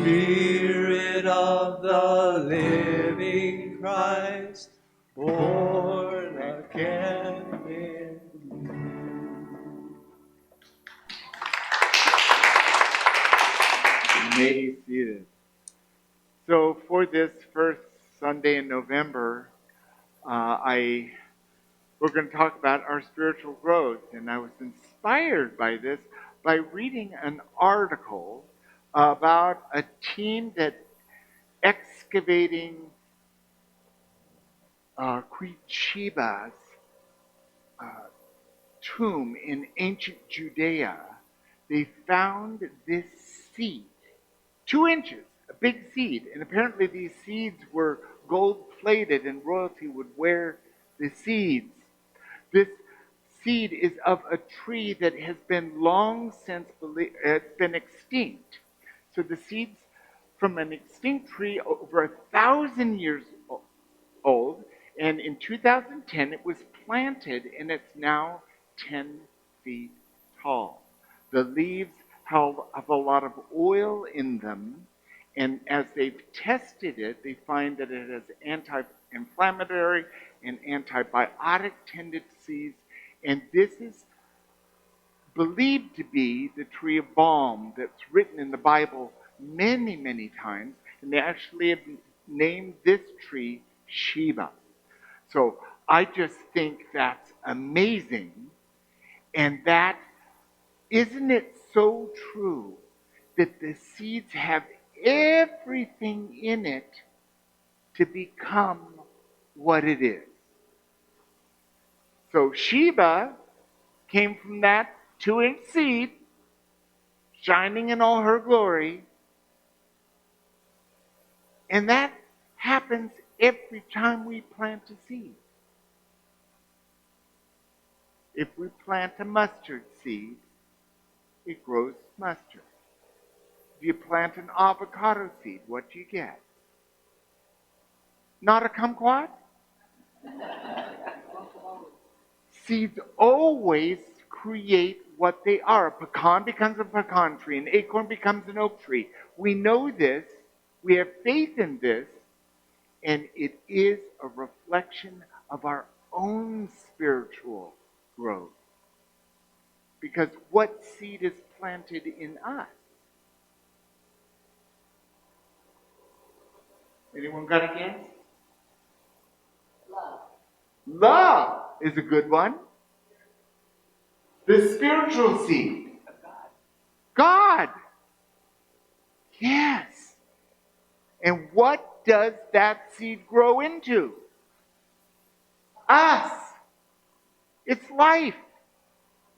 Spirit of the living Christ, born again in me. You may be seated. So for this first Sunday in November, we're going to talk about our spiritual growth, and I was inspired by this by reading an article about a team that excavating Queen Sheba's uh, tomb in ancient Judea. They found this seed, 2 inches, a big seed, and apparently these seeds were gold-plated, and royalty would wear the seeds. This seed is of a tree that has been long since been extinct. So the seeds from an extinct tree over 1,000 years old, and in 2010 it was planted, and it's now 10 feet tall. The leaves have a lot of oil in them, and as they've tested it, they find that it has anti-inflammatory and antibiotic tendencies, and this is believed to be the tree of balm that's written in the Bible many, many times, and they actually have named this tree Sheba. So I just think that's amazing, and that, isn't it so true that the seeds have everything in it to become what it is? So Sheba came from that 2-inch seed, shining in all her glory. And that happens every time we plant a seed. If we plant a mustard seed, it grows mustard. If you plant an avocado seed, what do you get? Not a kumquat? Seeds always create what they are. A pecan becomes a pecan tree. An acorn becomes an oak tree. We know this. We have faith in this. And it is a reflection of our own spiritual growth. Because what seed is planted in us? Anyone got a guess? Love. Love is a good one. The spiritual seed. God. Yes. And what does that seed grow into? Us. It's life.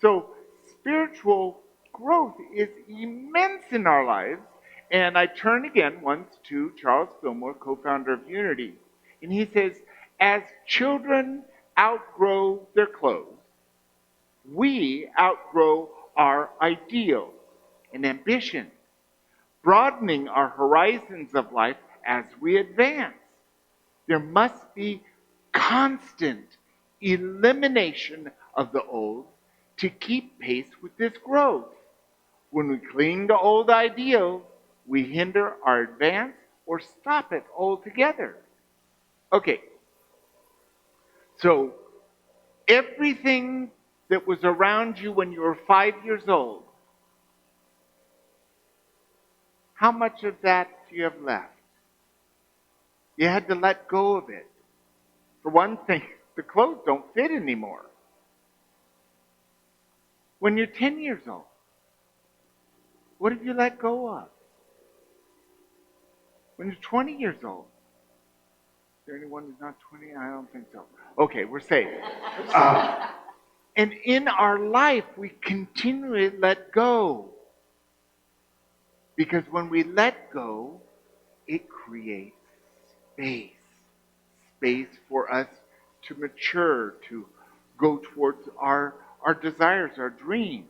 So spiritual growth is immense in our lives. And I turn again once to Charles Fillmore, co-founder of Unity. And he says, as children outgrow their clothes, we outgrow our ideals and ambitions, broadening our horizons of life as we advance. There must be constant elimination of the old to keep pace with this growth. When we cling to old ideals, we hinder our advance or stop it altogether. Okay, so everything that was around you when you were 5 years old, how much of that do you have left? You had to let go of it. For one thing, the clothes don't fit anymore. When you're 10 years old, what have you let go of? When you're 20 years old, is there anyone who's not 20? I don't think so. Okay, we're safe. And in our life, we continually let go. Because when we let go, it creates space. Space for us to mature, to go towards our desires, our dreams.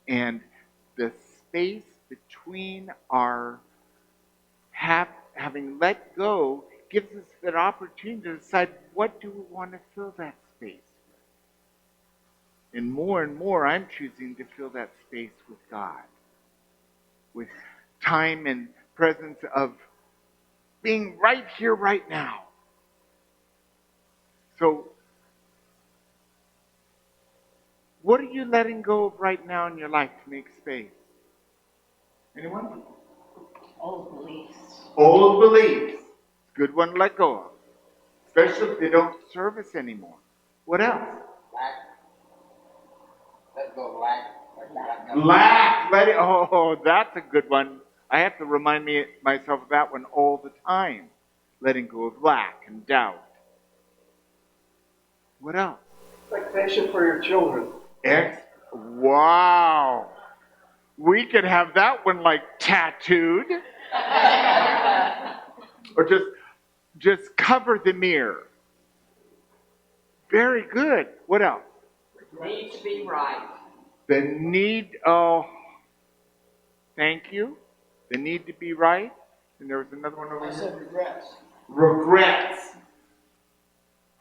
And the space between our having let go gives us that opportunity to decide, what do we want to fill that space with? And more, I'm choosing to fill that space with God, with time and presence of being right here, right now. So, what are you letting go of right now in your life to make space? Anyone? Old beliefs. Old beliefs. Good one to let go of. Especially if they don't serve us anymore. What else? Lack. Let go of lack. Lack. Let it. Oh, that's a good one. I have to remind myself of that one all the time. Letting go of lack and doubt. What else? Expectation for your children. Wow. We could have that one like tattooed. Or just cover the mirror. Very good. What else? Need to be right. The need, oh, thank you. The need to be right. And there was another one over I here. said regrets. Regrets.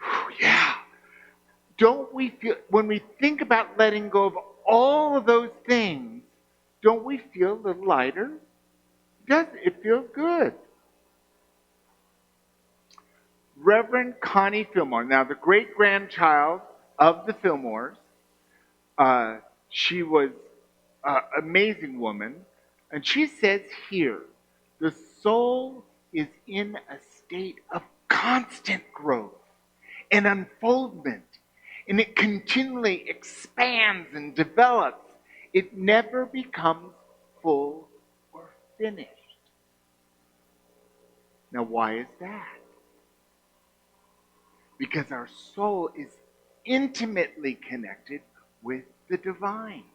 Whew, yeah. Don't we feel, when we think about letting go of all of those things, don't we feel a little lighter? Does it feel good? Reverend Connie Fillmore, now the great grandchild of the Fillmores, she was an amazing woman, and she says here, the soul is in a state of constant growth and unfoldment, and it continually expands and develops. It never becomes full or finished. Now, why is that? Because our soul is intimately connected with the divine.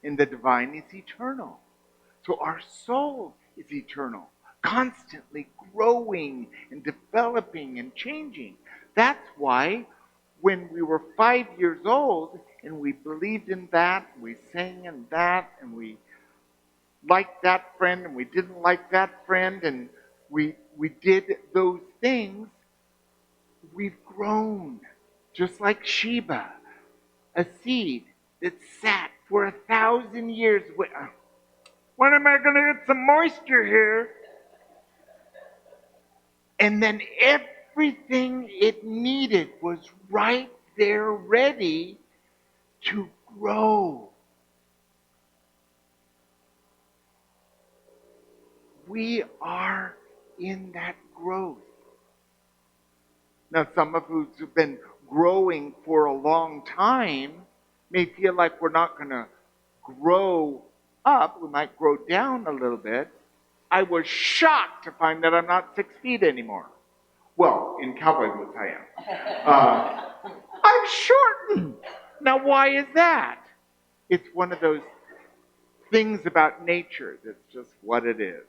And the divine is eternal. So our soul is eternal, constantly growing and developing and changing. That's why when we were 5 years old and we believed in that, we sang in that, and we liked that friend and we didn't like that friend, and we did those things, we've grown, just like Sheba, a seed that sat for 1,000 years. When am I going to get some moisture here? And then everything it needed was right there, ready to grow. We are in that growth. Now, some of us who've been growing for a long time may feel like we're not going to grow up. We might grow down a little bit. I was shocked to find that I'm not 6 feet anymore. Well, in cowboy boots I am. I'm shortened. Now, why is that? It's one of those things about nature that's just what it is.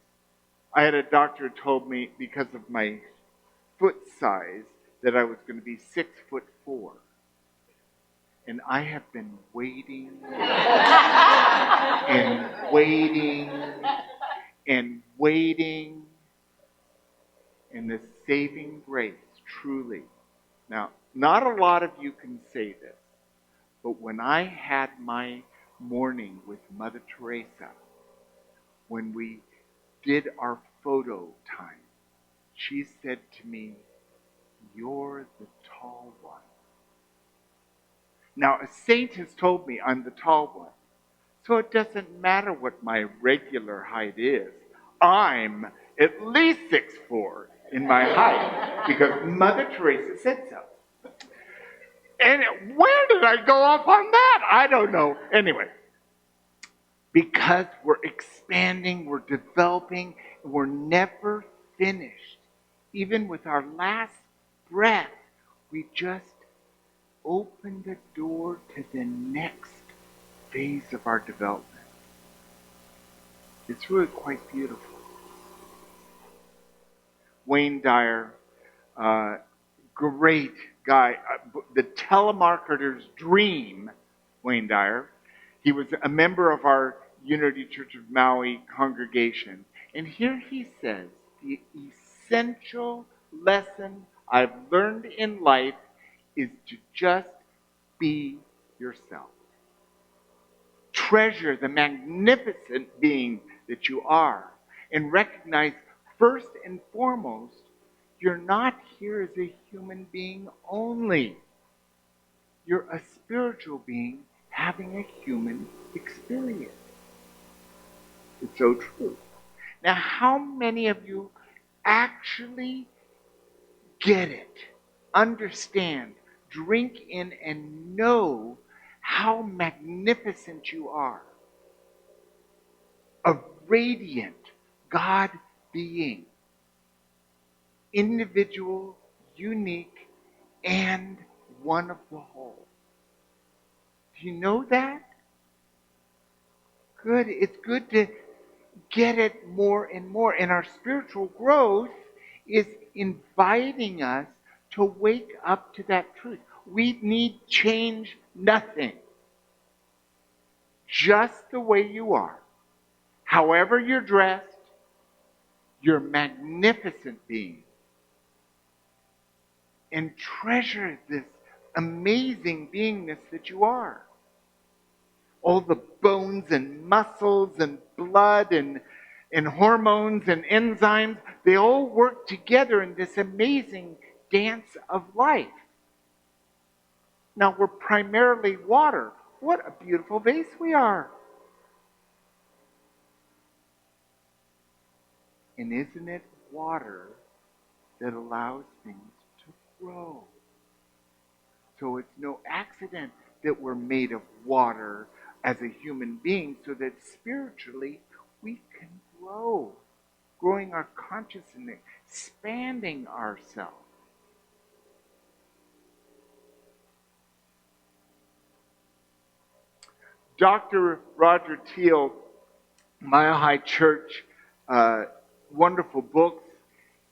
I had a doctor who told me because of my foot size that I was going to be 6'4". And I have been waiting and waiting and waiting. And the saving grace, truly. Now, not a lot of you can say this, but when I had my morning with Mother Teresa, when we did our photo time, she said to me, "You're the tall one." Now, a saint has told me I'm the tall one. So it doesn't matter what my regular height is. I'm at least 6'4" in my height because Mother Teresa said so. And where did I go off on that? I don't know. Anyway, because we're expanding, we're developing, we're never finished. Even with our last breath, we just open the door to the next phase of our development. It's really quite beautiful. Wayne Dyer, great guy, the telemarketer's dream, Wayne Dyer. He was a member of our Unity Church of Maui congregation. And here he says, the essential lesson I've learned in life is to just be yourself. Treasure the magnificent being that you are. And recognize, first and foremost, you're not here as a human being only. You're a spiritual being having a human experience. It's so true. Now, how many of you actually get it, understand, drink in, and know how magnificent you are? A radiant God being, individual, unique, and one of the whole. Do you know that? Good. It's good to get it more and more. And our spiritual growth is inviting us to wake up to that truth. We need change nothing. Just the way you are. However you're dressed, you're a magnificent being. And treasure this amazing beingness that you are. All the bones and muscles and blood and hormones and enzymes, they all work together in this amazing dance of life. Now, we're primarily water. What a beautiful vase we are. And isn't it water that allows things to grow? So it's no accident that we're made of water as a human being, so that spiritually we can grow, growing our consciousness, expanding ourselves. Dr. Roger Teal, Mile High Church, wonderful books.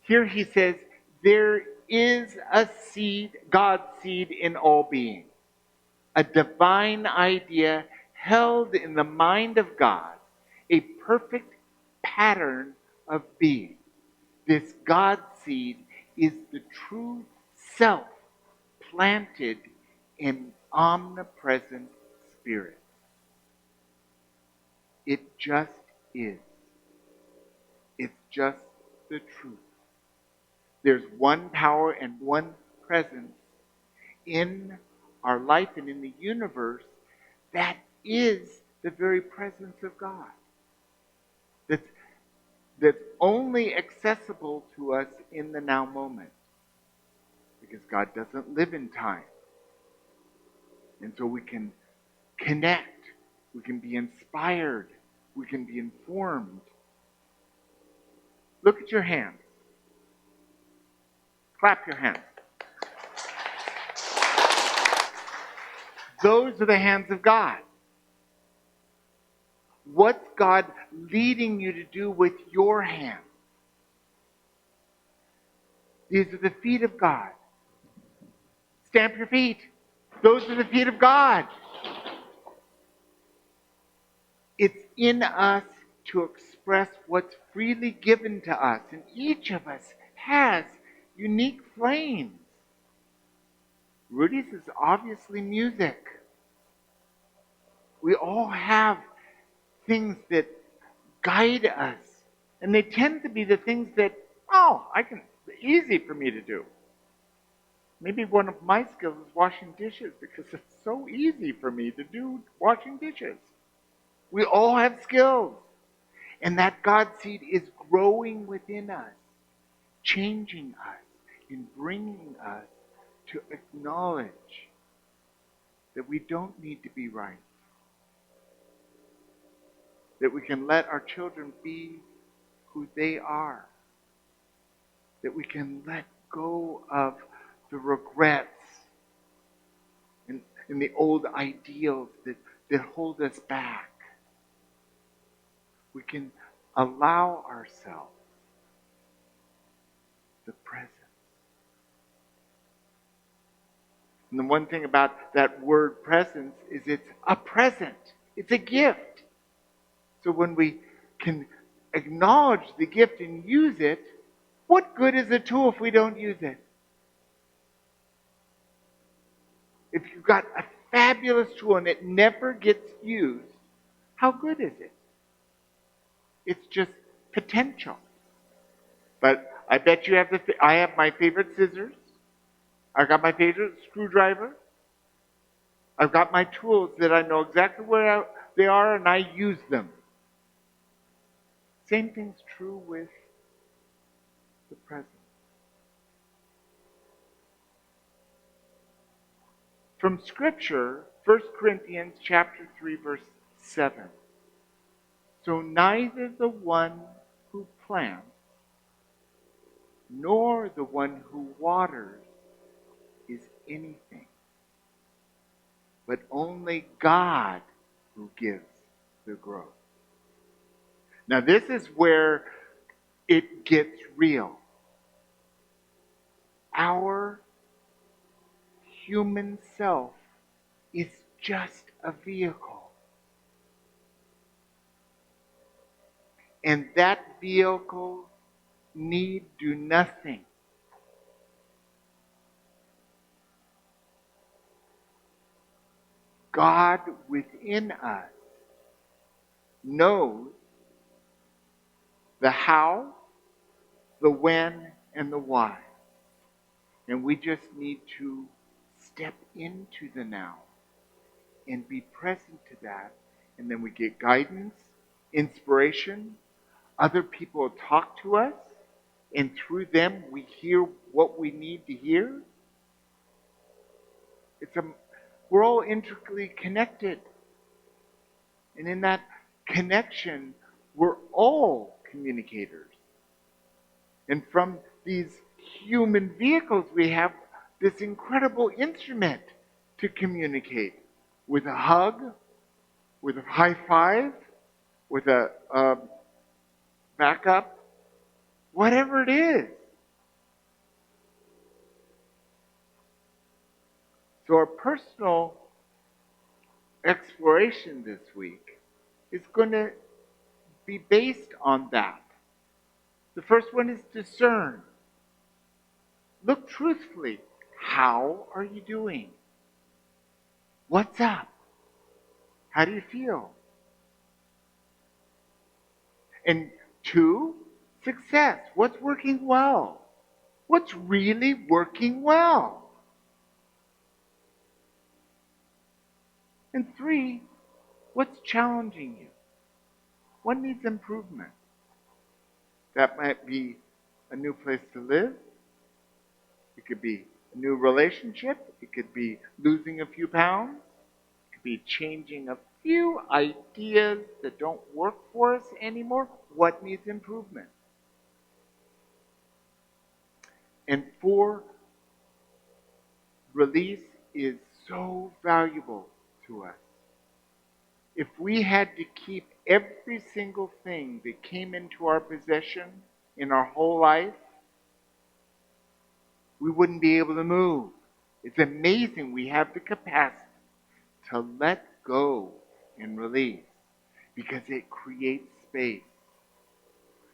Here he says, there is a seed, God's seed in all beings, a divine idea held in the mind of God, a perfect pattern of being. This God seed is the true self planted in omnipresent spirit. It just is. It's just the truth. There's one power and one presence in our life and in the universe that is the very presence of God. That's only accessible to us in the now moment. Because God doesn't live in time. And so we can connect. We can be inspired. We can be informed. Look at your hands. Clap your hands. Those are the hands of God. What's God leading you to do with your hands? These are the feet of God. Stamp your feet. Those are the feet of God. It's in us to express what's freely given to us. And each of us has unique flames. Rudy's is obviously music. We all have things that guide us. And they tend to be the things that, easy for me to do. Maybe one of my skills is washing dishes because it's so easy for me to do washing dishes. We all have skills. And that God seed is growing within us, changing us, and bringing us to acknowledge that we don't need to be right. That we can let our children be who they are. That we can let go of the regrets and the old ideals that hold us back. We can allow ourselves the presence. And the one thing about that word presence is it's a present. It's a gift. So when we can acknowledge the gift and use it, what good is a tool if we don't use it? If you've got a fabulous tool and it never gets used, how good is it? It's just potential. But I bet you have I have my favorite scissors. I got my favorite screwdriver. I've got my tools that I know exactly where they are and I use them. Same thing's true with the present. From Scripture, 1 Corinthians chapter 3, verse 7. So neither the one who plants nor the one who waters is anything, but only God who gives the growth. Now this is where it gets real. Our human self is just a vehicle. And that vehicle need do nothing. God within us knows the how, the when, and the why. And we just need to step into the now and be present to that. And then we get guidance, inspiration. Other people talk to us. And through them, we hear what we need to hear. We're all intricately connected. And in that connection, we're all communicators. And from these human vehicles, we have this incredible instrument to communicate with a hug, with a high five, with a backup, whatever it is. So our personal exploration this week is going to be based on that. The first one is discern. Look truthfully. How are you doing? What's up? How do you feel? And 2, success. What's working well? What's really working well? And 3, what's challenging you? What needs improvement? That might be a new place to live. It could be a new relationship. It could be losing a few pounds. It could be changing a few ideas that don't work for us anymore. What needs improvement? And 4, release is so valuable to us. If we had to keep every single thing that came into our possession in our whole life, we wouldn't be able to move. It's amazing we have the capacity to let go and release because it creates space.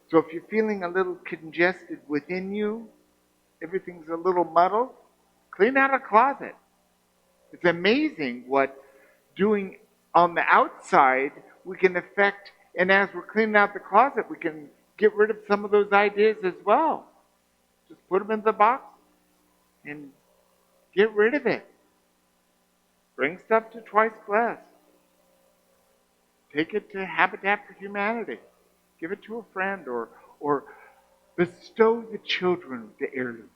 So if you're feeling a little congested within you, everything's a little muddled, clean out a closet. It's amazing what doing on the outside we can affect, and as we're cleaning out the closet, we can get rid of some of those ideas as well. Just put them in the box and get rid of it. Bring stuff to Twice Blessed. Take it to Habitat for Humanity. Give it to a friend or bestow the children with the heirloom.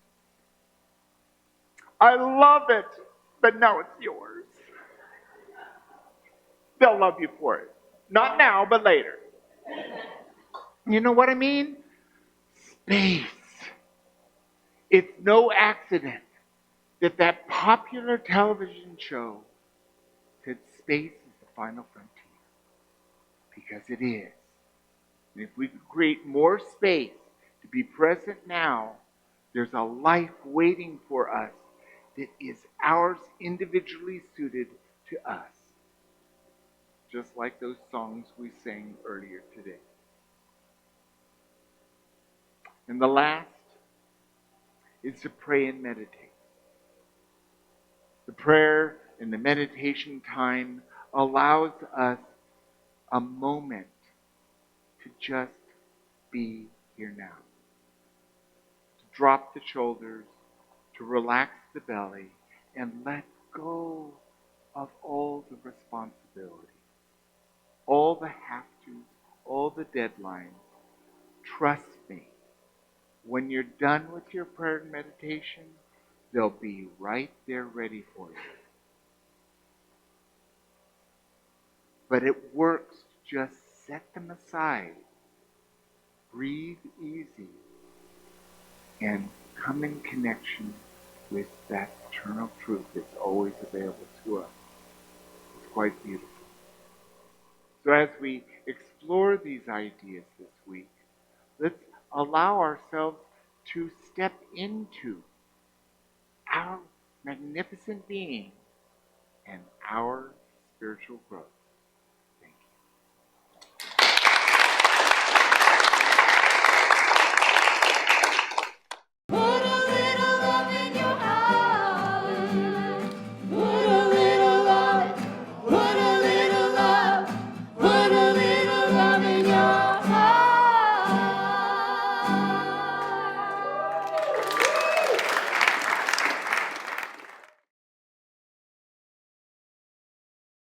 I love it, but now it's yours. They'll love you for it. Not now, but later. You know what I mean? Space. It's no accident that that popular television show said space is the final frontier. Because it is. And if we could create more space to be present now, there's a life waiting for us that is ours individually suited to us. Just like those songs we sang earlier today. And the last is to pray and meditate. The prayer and the meditation time allows us a moment to just be here now. To drop the shoulders, to relax the belly, and let go of all the responsibility, all the have-tos, all the deadlines. Trust me, when you're done with your prayer and meditation, they'll be right there ready for you. But it works to just set them aside, breathe easy, and come in connection with that eternal truth that's always available to us. It's quite beautiful. So as we explore these ideas this week, let's allow ourselves to step into our magnificent being and our spiritual growth.